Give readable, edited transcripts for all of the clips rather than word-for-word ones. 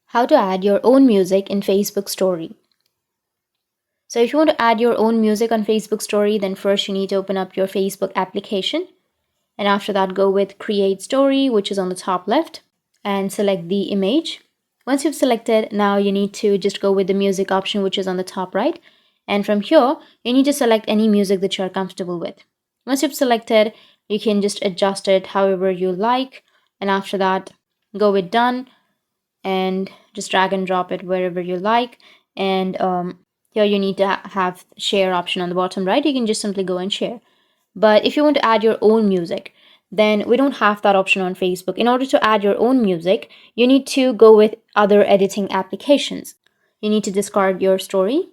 How to add your own music in Facebook story. So if you want to add your own music on Facebook story, then first you need to open up your Facebook application. And after that, go with create story, which is on the top left, and select the image. Once you've selected, now you need to just go with the music option, which is on the top right. And from here, you need to select any music that you're comfortable with. Once you've selected, you can just adjust it however you like. And after that, go with done and just drag and drop it wherever you like. And here you need to have share option on the bottom right. You can just simply go and share. But if you want to add your own music, then we don't have that option on Facebook. In order to add your own music, you need to go with other editing applications. You need to discard your story.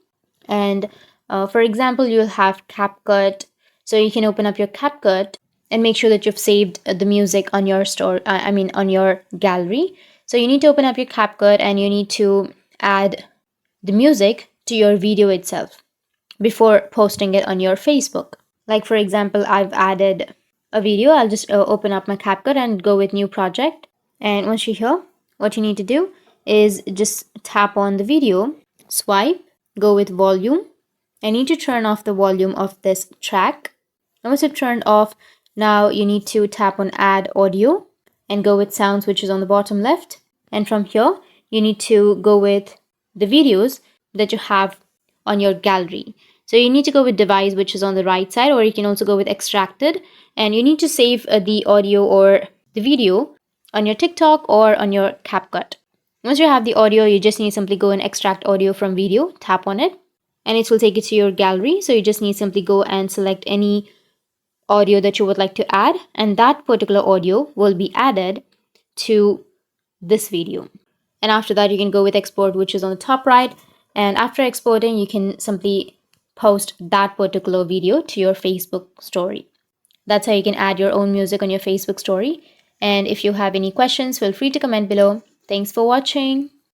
And for example, you'll have CapCut. So you can open up your CapCut and make sure that you've saved the music on your store, on your gallery. So you need to open up your CapCut and you need to add the music to your video itself before posting it on your Facebook. Like for example, I've added a video. I'll just open up my CapCut and go with new project. And once you're here, what you need to do is just tap on the video, swipe, go with volume. I need to turn off the volume of this track. And once you've turned off, now you need to tap on add audio and go with sounds, which is on the bottom left. And from here, you need to go with the videos that you have on your gallery. So you need to go with device, which is on the right side, or you can also go with extracted. And you need to save the audio or the video on your TikTok or on your CapCut. Once you have the audio, you just need to simply go and extract audio from video, tap on it, and it will take you to your gallery. So you just need to simply go and select any audio that you would like to add, and that particular audio will be added to this video. And after that, you can go with export, which is on the top right. And after exporting, you can simply post that particular video to your Facebook story. That's how you can add your own music on your Facebook story. And if you have any questions, feel free to comment below. Thanks for watching.